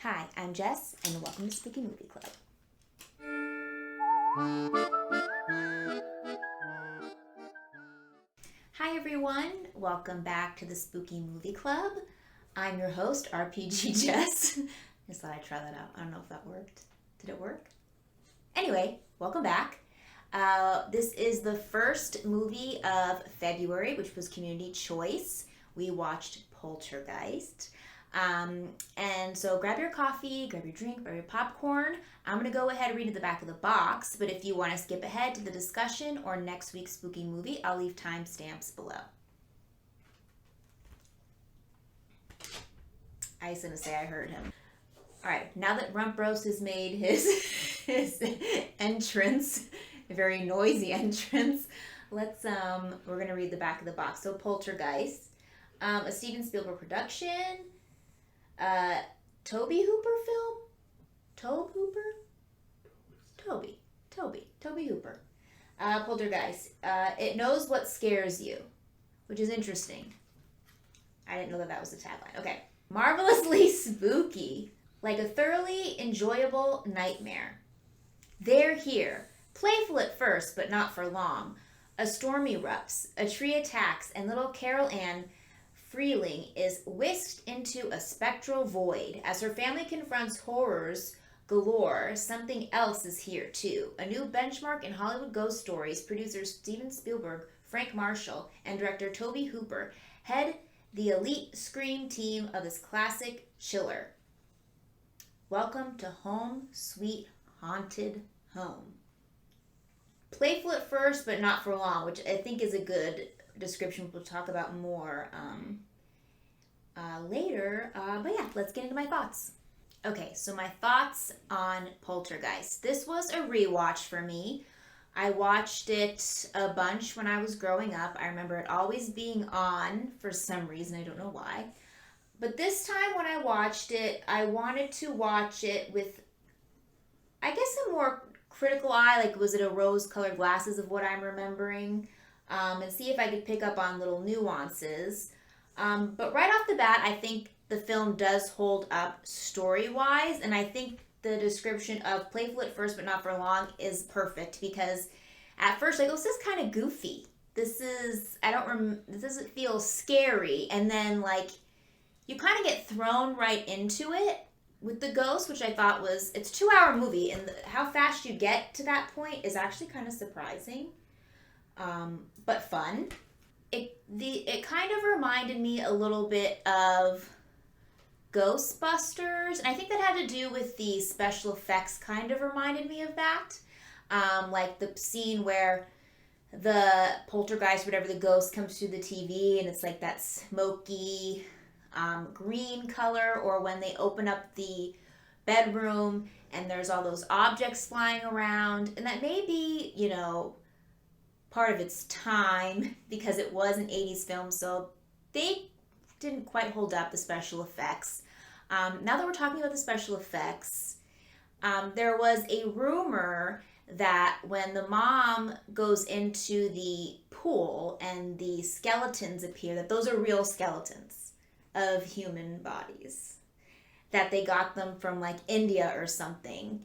Hi, I'm Jess, and welcome to Spooky Movie Club. Hi everyone, welcome back to the Spooky Movie Club. I'm your host, RPG Jess. Just thought I'd try that out. I don't know if that worked. Did it work? Anyway, welcome back. This is the first movie of February, which was Community Choice. We watched Poltergeist. And so grab your coffee, grab your drink, grab your popcorn. I'm going to go ahead and read at the back of the box, but if you want to skip ahead to the discussion or next week's spooky movie, I'll leave timestamps below. I was going to say I heard him. All right, now that Rump Roast has made his entrance, a very noisy entrance, we're going to read the back of the box. So Poltergeist, a Steven Spielberg production. Toby Hooper film? Tobe Hooper? Toby Hooper. Poltergeist. It knows what scares you, which is interesting. I didn't know that was the tagline. Okay. Marvelously spooky, like a thoroughly enjoyable nightmare. They're here, playful at first, but not for long. A storm erupts, a tree attacks, and little Carol Ann Freeling is whisked into a spectral void. As her family confronts horrors galore, something else is here too. A new benchmark in Hollywood ghost stories, producers Steven Spielberg, Frank Marshall, and director Toby Hooper head the elite Scream team of this classic chiller. Welcome to Home Sweet Haunted Home. Playful at first, but not for long, which I think is a good description we'll talk about more later. But yeah, let's get into my thoughts. Okay, so my thoughts on Poltergeist. This was a rewatch for me. I watched it a bunch when I was growing up. I remember it always being on for some reason. I don't know why. But this time when I watched it, I wanted to watch it with, I guess, a more critical eye. Like, was it a rose-colored glasses of what I'm remembering? And see if I could pick up on little nuances. But right off the bat, I think the film does hold up story-wise, and I think the description of playful at first but not for long is perfect, because at first, like, oh, this is kind of goofy. This doesn't feel scary, and then, like, you kind of get thrown right into it with the ghost, which I thought was, it's a 2-hour movie, and how fast you get to that point is actually kind of surprising. But fun. It kind of reminded me a little bit of Ghostbusters, and I think that had to do with the special effects. Kind of reminded me of that. Like the scene where the poltergeist, whatever, the ghost comes through the TV, and it's like that smoky green color, or when they open up the bedroom and there's all those objects flying around, and that may be, part of its time because it was an 80s film, so they didn't quite hold up the special effects. Now that we're talking about the special effects, there was a rumor that when the mom goes into the pool and the skeletons appear, that those are real skeletons of human bodies, that they got them from like India or something,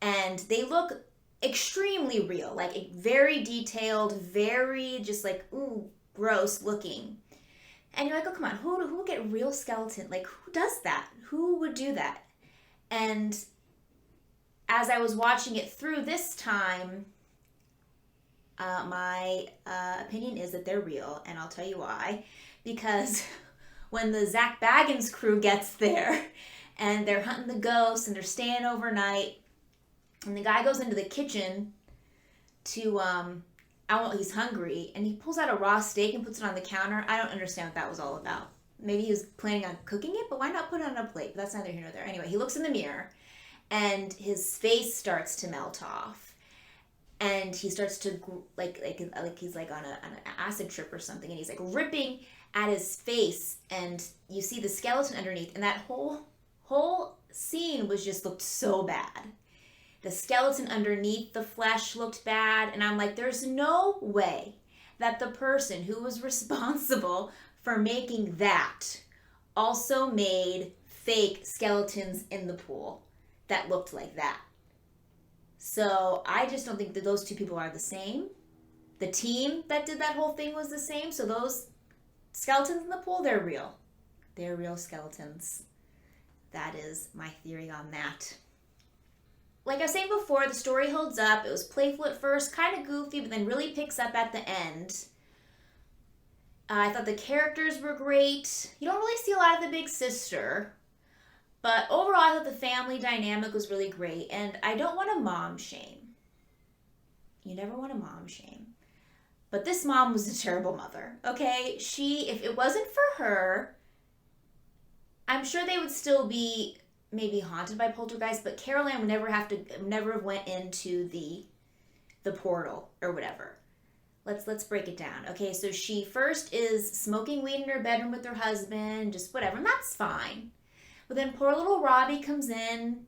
and they look extremely real, like very detailed, very just like, ooh, gross looking. And you're like, oh, come on, who would get real skeleton? Like, who does that? Who would do that? And as I was watching it through this time, my opinion is that they're real, and I'll tell you why. Because when the Zach Baggins crew gets there, and they're hunting the ghosts, and they're staying overnight, and the guy goes into the kitchen to, he's hungry, and he pulls out a raw steak and puts it on the counter. I don't understand what that was all about. Maybe he was planning on cooking it, but why not put it on a plate? But that's neither here nor there. Anyway, he looks in the mirror, and his face starts to melt off. And he starts to, like he's like on an acid trip or something, and he's like ripping at his face, and you see the skeleton underneath, and that whole scene looked so bad. The skeleton underneath the flesh looked bad, and I'm like, there's no way that the person who was responsible for making that also made fake skeletons in the pool that looked like that. So I just don't think that those two people are the same. The team that did that whole thing was the same. So those skeletons in the pool, they're real. They're real skeletons. That is my theory on that. Like I was saying before, the story holds up. It was playful at first, kind of goofy, but then really picks up at the end. I thought the characters were great. You don't really see a lot of the big sister. But overall, I thought the family dynamic was really great. And I don't want to mom shame. You never want to mom shame. But this mom was a terrible mother, okay? If it wasn't for her, I'm sure they would still be maybe haunted by Poltergeist, but Carol Ann would never have went into the portal or whatever. Let's break it down. Okay, so she first is smoking weed in her bedroom with her husband, just whatever, and that's fine. But then poor little Robbie comes in.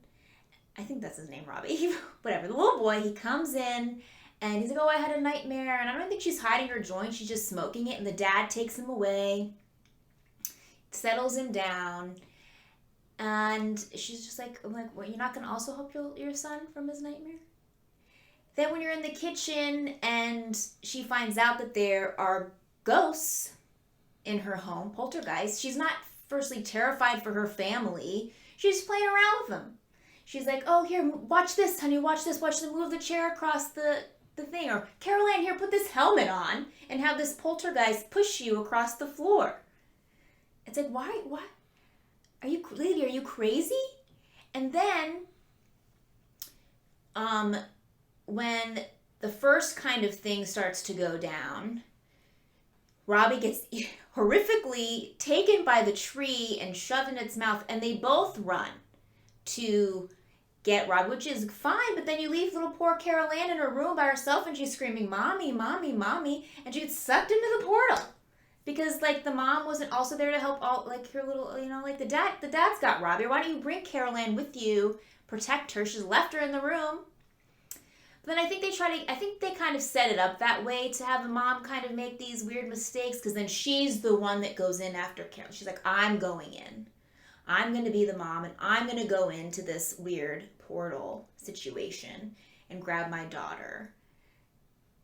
I think that's his name, Robbie. Whatever, the little boy, he comes in, and he's like, oh, I had a nightmare, and I don't think she's hiding her joint, she's just smoking it, and the dad takes him away, settles him down, and she's just like, well, you're not going to also help your son from his nightmare? Then when you're in the kitchen and she finds out that there are ghosts in her home, poltergeists, she's not firstly terrified for her family. She's playing around with them. She's like, oh, here, watch this, honey, watch this, watch them move the chair across the thing. Or, Carol Ann, here, put this helmet on and have this poltergeist push you across the floor. It's like, why? Lady, are you crazy? And then, when the first kind of thing starts to go down, Robbie gets horrifically taken by the tree and shoved in its mouth, and they both run to get Robbie, which is fine, but then you leave little poor Carol Ann in her room by herself, and she's screaming, Mommy, Mommy, Mommy, and she gets sucked into the portal. Because, like, the mom wasn't also there to help her little, like, the dad's got Robbie. Why don't you bring Carol Ann with you, protect her? She's left her in the room. But then I think they kind of set it up that way to have the mom kind of make these weird mistakes, because then she's the one that goes in after Carol. She's like, I'm going in. I'm going to be the mom, and I'm going to go into this weird portal situation and grab my daughter.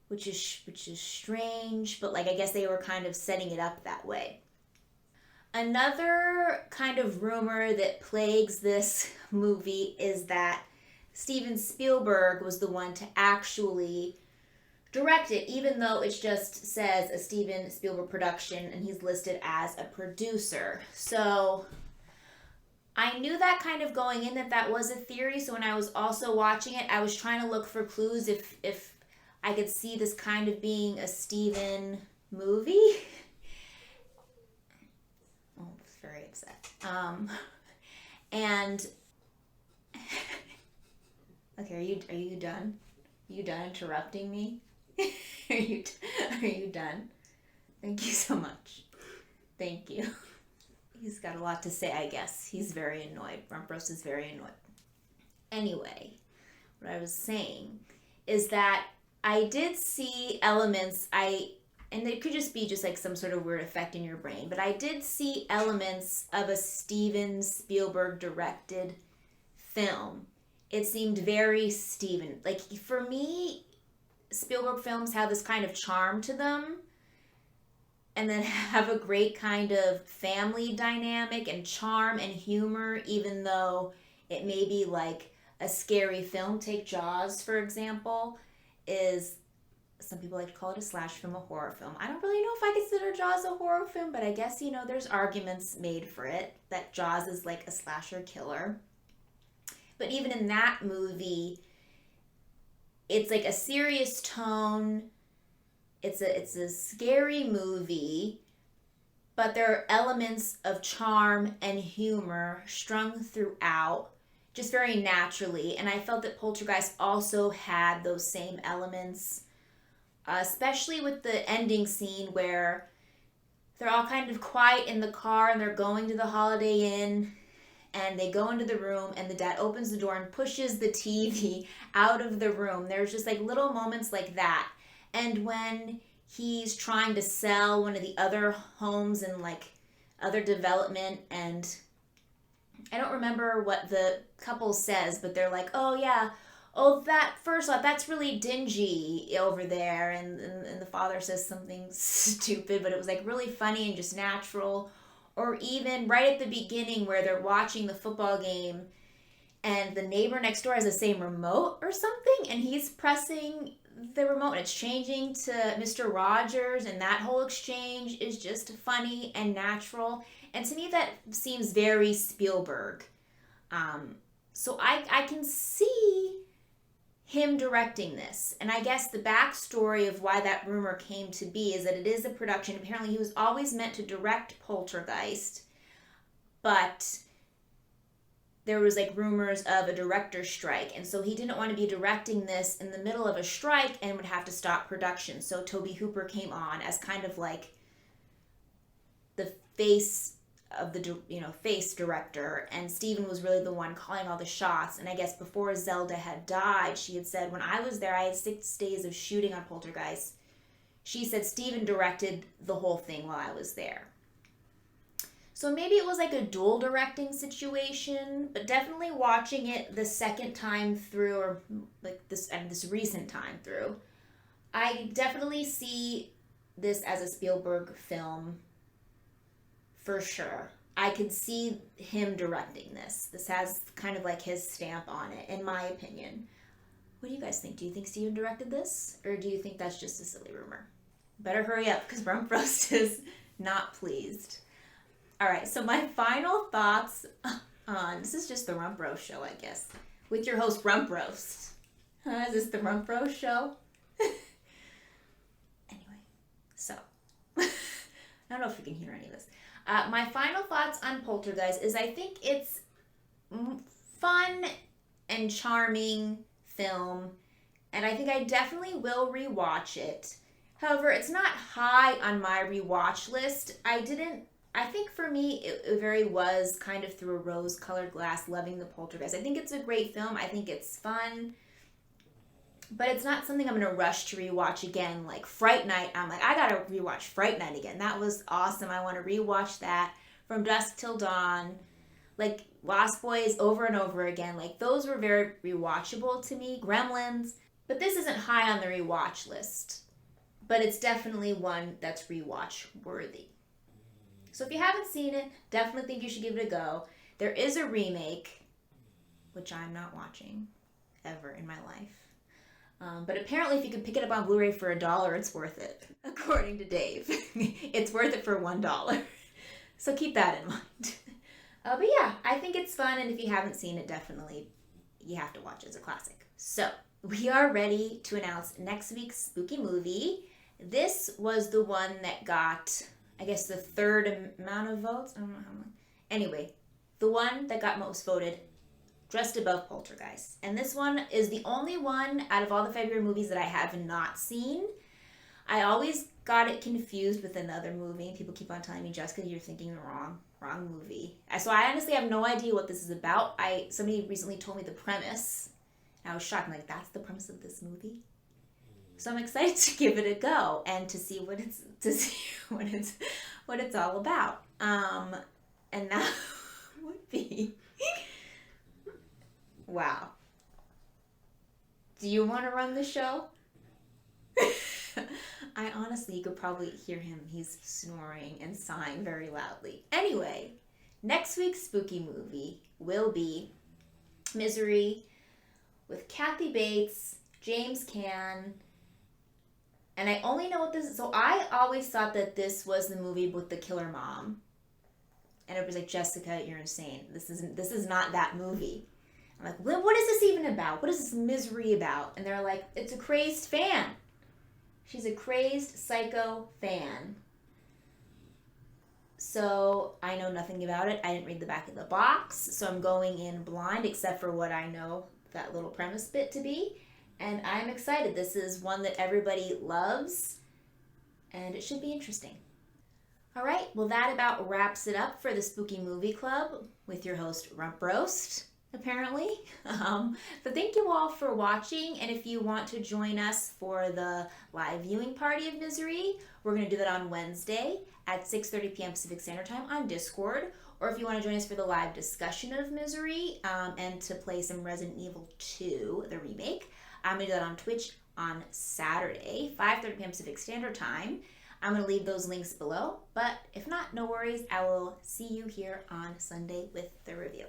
Which is strange, but like I guess they were kind of setting it up that way. Another kind of rumor that plagues this movie is that Steven Spielberg was the one to actually direct it, even though it just says a Steven Spielberg production and he's listed as a producer. So I knew that kind of going in that was a theory, so when I was also watching it, I was trying to look for clues if I could see this kind of being a Steven movie. Oh, I was very upset. And okay, are you done? Are you done interrupting me? Are you done? Thank you so much. Thank you. He's got a lot to say, I guess. He's very annoyed. Rump Roast is very annoyed. Anyway, what I was saying is that I did see elements, and it could just be just like some sort of weird effect in your brain, but I did see elements of a Steven Spielberg directed film. It seemed very Steven. Like, for me, Spielberg films have this kind of charm to them, and then have a great kind of family dynamic and charm and humor, even though it may be like a scary film. Take Jaws, for example. Is some people like to call it a slash film, a horror film. I don't really know if I consider Jaws a horror film, but I guess, there's arguments made for it that Jaws is like a slasher killer. But even in that movie, it's like a serious tone. It's a scary movie, but there are elements of charm and humor strung throughout, just very naturally. And I felt that Poltergeist also had those same elements, especially with the ending scene where they're all kind of quiet in the car and they're going to the Holiday Inn, and they go into the room and the dad opens the door and pushes the TV out of the room. There's just like little moments like that. And when he's trying to sell one of the other homes and like other development, and I don't remember what the couple says, but they're like, oh yeah, oh that first off, that's really dingy over there, and the father says something stupid, but it was like really funny and just natural. Or even right at the beginning where they're watching the football game and the neighbor next door has the same remote or something, and he's pressing the remote and it's changing to Mr. Rogers, and that whole exchange is just funny and natural. And to me, that seems very Spielberg. So I can see him directing this. And I guess the backstory of why that rumor came to be is that it is a production. Apparently, he was always meant to direct Poltergeist, but there was like rumors of a director's strike, and so he didn't want to be directing this in the middle of a strike and would have to stop production. So Tobe Hooper came on as kind of like the face of the face director, and Steven was really the one calling all the shots. And I guess before Zelda had died, she had said, when I was there, I had 6 days of shooting on Poltergeist. She said Steven directed the whole thing while I was there. So maybe it was like a dual directing situation, but definitely watching it the second time through, or like this recent time through, I definitely see this as a Spielberg film for sure. I could see him directing this. This has kind of like his stamp on it, in my opinion. What do you guys think? Do you think Steven directed this, or do you think that's just a silly rumor? Better hurry up, because Rump Roast is not pleased. All right, so my final thoughts on, this is just the Rump Roast show, I guess, with your host, Rump Roast. Is this the Rump Roast show? Anyway, so, I don't know if you can hear any of this. My final thoughts on Poltergeist is I think it's fun and charming film, and I think I definitely will rewatch it. However, it's not high on my rewatch list. I think for me, it very was kind of through a rose-colored glass, loving the Poltergeist. I think it's a great film. I think it's fun. But it's not something I'm going to rush to rewatch again. Like Fright Night, I'm like, I got to rewatch Fright Night again. That was awesome. I want to rewatch that. From Dusk Till Dawn. Like Lost Boys over and over again. Like those were very rewatchable to me. Gremlins. But this isn't high on the rewatch list. But it's definitely one that's rewatch worthy. So if you haven't seen it, definitely think you should give it a go. There is a remake, which I'm not watching ever in my life. But apparently if you can pick it up on Blu-ray for $1, it's worth it. According to Dave. It's worth it for $1. So keep that in mind. But yeah, I think it's fun, and if you haven't seen it, definitely you have to watch it. It's a classic. So we are ready to announce next week's spooky movie. This was the one that got, I guess, the third amount of votes. I don't know how much. Anyway, the one that got most voted, just above Poltergeist. And this one is the only one out of all the February movies that I have not seen. I always got it confused with another movie. People keep on telling me, Jessica, you're thinking the wrong movie. So I honestly have no idea what this is about. Somebody recently told me the premise. And I was shocked. I'm like, that's the premise of this movie? So I'm excited to give it a go and to see what it's all about. And that would be wow. Do you want to run the show? You could probably hear him. He's snoring and sighing very loudly. Anyway, next week's spooky movie will be Misery with Kathy Bates, James Caan. And I only know what this is. So I always thought that this was the movie with the killer mom. And everybody's like, Jessica, you're insane. This is not that movie. I'm like, what is this even about? What is this Misery about? And they're like, it's a crazed fan. She's a crazed psycho fan. So I know nothing about it. I didn't read the back of the box. So I'm going in blind except for what I know that little premise bit to be. And I'm excited. This is one that everybody loves, and it should be interesting. All right, well, that about wraps it up for the Spooky Movie Club with your host, Rump Roast, apparently. But thank you all for watching, and if you want to join us for the live viewing party of Misery, we're going to do that on Wednesday at 6:30 p.m. Pacific Standard Time on Discord, or if you want to join us for the live discussion of Misery and to play some Resident Evil 2, the remake, I'm going to do that on Twitch on Saturday, 5:30 p.m. Pacific Standard Time. I'm going to leave those links below, but if not, no worries. I will see you here on Sunday with the review.